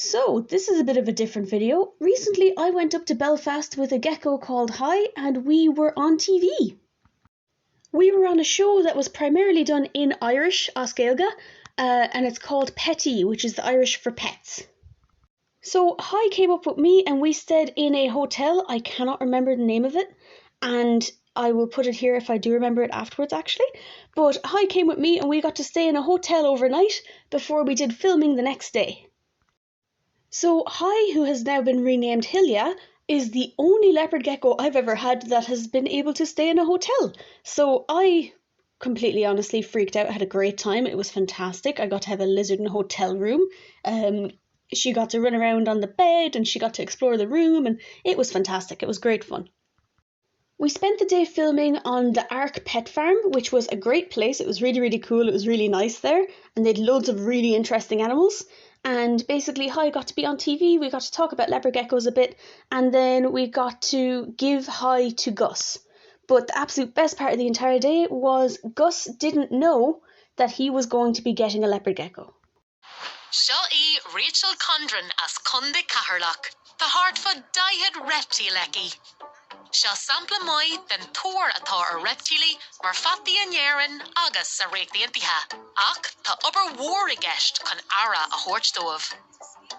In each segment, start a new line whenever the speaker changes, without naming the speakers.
So, this is a bit of a different video. Recently, I went up to Belfast with a gecko called Hi, and we were on TV. We were on a show that was primarily done in Irish, as Gaeilge, and it's called Peataí, which is the Irish for pets. So, Hi came up with me, and we stayed in a hotel. I cannot remember the name of it, and I will put it here if I do remember it afterwards, actually. But Hi came with me, and we got to stay in a hotel overnight before we did filming the next day. So Hi, who has now been renamed Hilya, is the only leopard gecko I've ever had that has been able to stay in a hotel. So I completely honestly freaked out. I had a great time. It was fantastic. I got to have a lizard in a hotel room. She got to run around on the bed and she got to explore the room, and it was fantastic. It was great fun. We spent the day filming on the Ark Pet Farm, which was a great place. It was really, really cool. It was really nice there, and they had loads of really interesting animals. And basically, Hi got to be on TV, we got to talk about leopard geckos a bit, and then we got to give Hi to Gus. But the absolute best part of the entire day was Gus didn't know that he was going to be getting a leopard gecko.
Seo Rachel Condren as Conde Caherlock, the Hartford Diet Reptileki. Seo sampla moi den tor atá ar reptili mar fatti an yerin agus a réicdi an bithe. Ach tá ober war I gceist chun ara a hort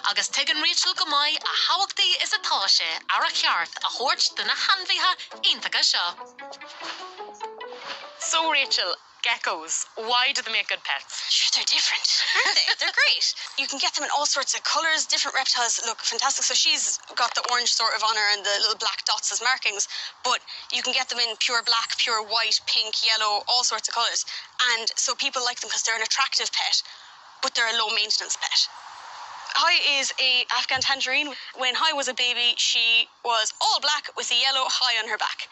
agus tegan Rachel go mai a hawachtaí is atá sé ara cheart a hort den na hanmhaithe iontacha seo. So Rachel, geckos, why do they make good pets?
Sure, they're different, aren't they? They're great. You can get them in all sorts of colours. Different reptiles look fantastic. So she's got the orange sort of on her and the little black dots as markings, but you can get them in pure black, pure white, pink, yellow, all sorts of colours. And so people like them because they're an attractive pet, but they're a low maintenance pet. Hi is a Afghan tangerine. When Hi was a baby, she was all black with a yellow Hi on her back.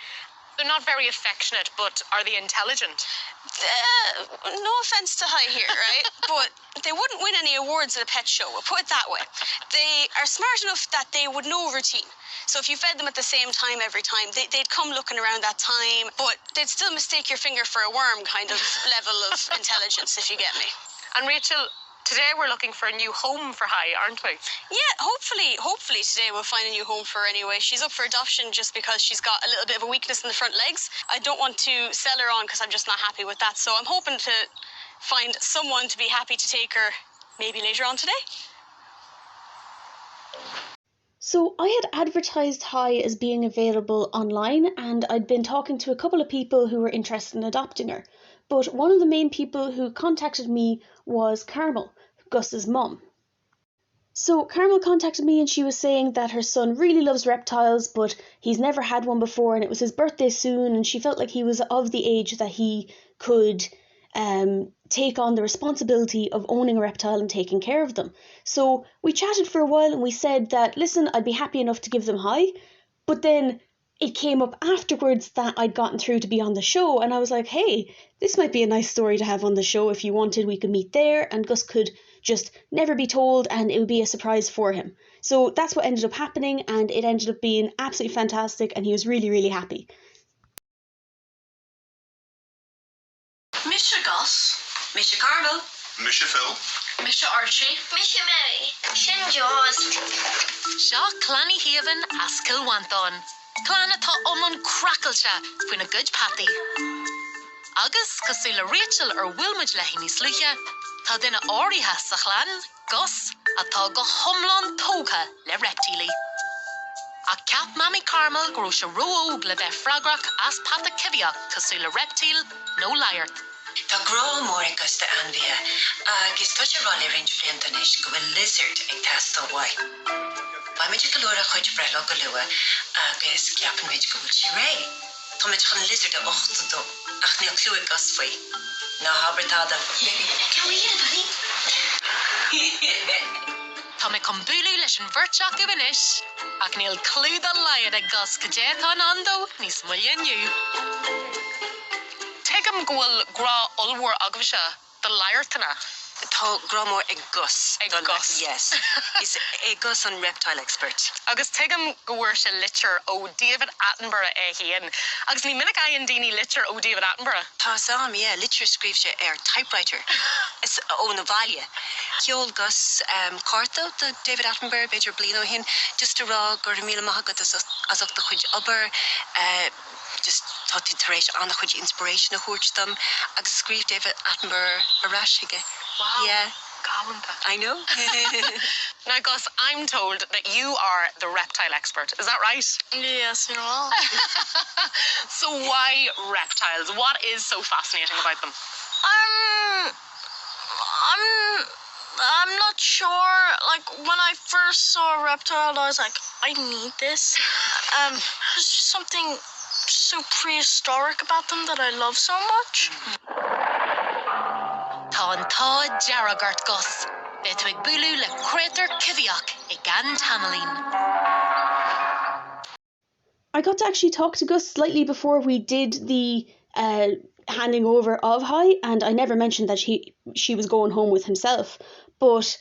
They're not very affectionate, but are they intelligent?
No offence to Hi here, right? But they wouldn't win any awards at a pet show, we'll put it that way. They are smart enough that they would know routine. So if you fed them at the same time every time, they'd come looking around that time, but they'd still mistake your finger for a worm kind of level of intelligence, if you get me.
And Rachel, today we're looking for a new home for Hi, aren't we?
Yeah, hopefully today we'll find a new home for her anyway. She's up for adoption just because she's got a little bit of a weakness in the front legs. I don't want to sell her on because I'm just not happy with that. So I'm hoping to find someone to be happy to take her maybe later on today.
So I had advertised Hi as being available online, and I'd been talking to a couple of people who were interested in adopting her. But one of the main people who contacted me was Carmel, Gus's mum. So Carmel contacted me and she was saying that her son really loves reptiles, but he's never had one before and it was his birthday soon, and she felt like he was of the age that he could take on the responsibility of owning a reptile and taking care of them. So we chatted for a while and we said that, listen, I'd be happy enough to give them Hi, but then it came up afterwards that I'd gotten through to be on the show, and I was like, hey, this might be a nice story to have on the show. If you wanted, we could meet there and Gus could just never be told and it would be a surprise for him. So that's what ended up happening, and it ended up being absolutely fantastic and he was really, really happy.
Mr. Gus, Mr. Carmel,
Mr. Phil,
Mr. Archie,
Misha Mary, Shin Jaws.
Seo Clanny Haven as Kilwanthon. Clan atá cracklecha faoin a good patty. Agus cosúla Rachel bhfuilmuid le hí níos luche, tá duine áirithe sa chlan, Gus, atá go thomlán tócha le reptílaí. A ceap Mammy Carmel gro se roóg le bheith freagrach as pata civiach cosúla reptil nó lairt.
Tá grá mór agus de anbhíthe, agus tá sé bhaile rinne flintanis go bhfuil lizard ag teastal bhaid. Ba muid go leor a chuid brelo go lua agus ceapan muid go bhfuil si ré. Tá muid chun lizard a 8 do, ach níl clúig gas faoi. Ná habertáda.
Can we hear buddy?
Tá me chun búlú leis an bhirteach go bhanis, ach níl clúd a laiad ag Gus go dé tá andó níos muille inniu. Tegam gwyl gra olwar agvisha, the liartana.
Tá grá mór ag Gus.
Ag Gus.
Yes. He's a Gus and reptile expert.
Agus tegam gwir se litter o David Attenborough hien. Agus ni minnig ayan dini litter o David Attenborough.
Tá sam, yeah, litter scríb sé typewriter. It's Navalia. Kiol Gus Carto, the David Attenborough, Major Blino hin, just a rog or a meal mahagat as of the Huj Uber, just thought to Teresh on the Huj inspiration of Hurch them. I screed David Attenborough a rashige.
Wow.
Yeah. I know.
Now, Gus, I'm told that you are the reptile expert. Is that right?
Yes, you know.
So why reptiles? What is so fascinating about them?
I'm not sure. Like, when I first saw a reptile, I was like, I need this. There's just something so prehistoric about them that I love so much.
Tá an tá Jaragart Gus. Betu ag bulu le crater Kiviak I gan Tamalin.
I got to actually talk to Gus slightly before we did the handing over of Hi, and I never mentioned that she was going home with himself, but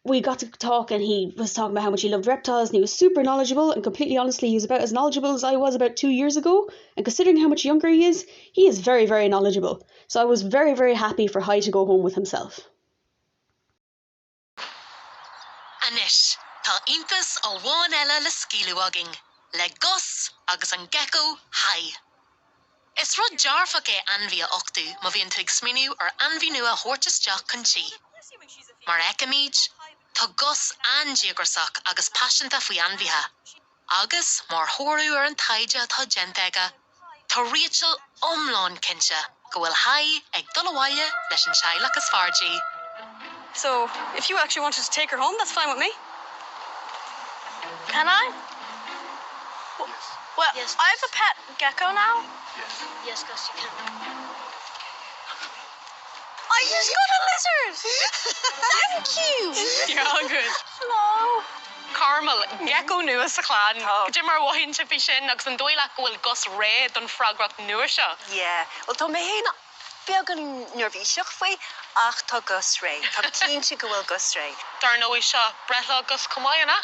we got to talk and he was talking about how much he loved reptiles and he was super knowledgeable, and completely honestly he was about as knowledgeable as I was about 2 years ago, and considering how much younger he is very, very knowledgeable. So I was very, very happy for Hi to go home with himself.
Anish, tá impas a bháin eile le scialúaging, le Gus agus an gecko Hi. Is rud jarfach é anbhí a ochtú má bhíonn tú ag sminiú ar anbhí nua thuirteasteach chun si. Mar eicimid, tá Gus an-díogarsach agus passionanta faoi anbhíthe. Agus mar chóirú ar an taide atá genteige, tá Rachel omláin cinse go bhfuil Hi ag dul abhaile leis an seilach is fardaí.
So, if you actually wanted to take her home, that's fine with me. Can I? Well, yes. I have a pet gecko now.
Yes, Gus, you can.
I just got a lizard! Thank you!
You're all good.
Hello.
Carmel, gecko nua sa clan. Jimmer wahin sa fishin agus an doilach gohfuil Gus ré don fragrach nua seo.
Yeah. Well, tá mé héna beag an nervíiseach faoi ach tá Gus Ray. Tá cínte go bhfuil Gus Ray.
Dar nó seo brethla Gus cumáinna.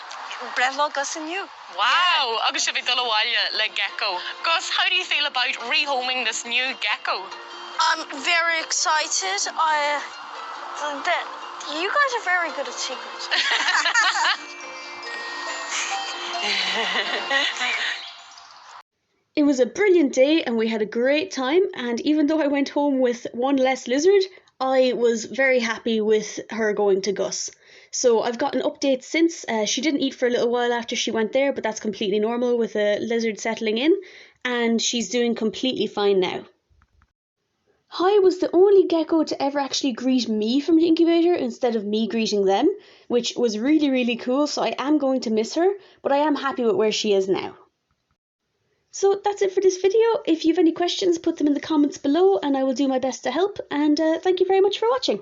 Brethla Gus and you.
Wow, agus si bhí dul abhaile le gecko. Gus, how do you feel about rehoming this new gecko?
I'm very excited. You guys are very good at secrets.
It was a brilliant day and we had a great time, and even though I went home with one less lizard, I was very happy with her going to Gus. So I've got an update since. She didn't eat for a little while after she went there, but that's completely normal with a lizard settling in, and she's doing completely fine now. Hi was the only gecko to ever actually greet me from the incubator instead of me greeting them, which was really, really cool, so I am going to miss her, but I am happy with where she is now. So that's it for this video. If you have any questions, put them in the comments below and I will do my best to help, and thank you very much for watching.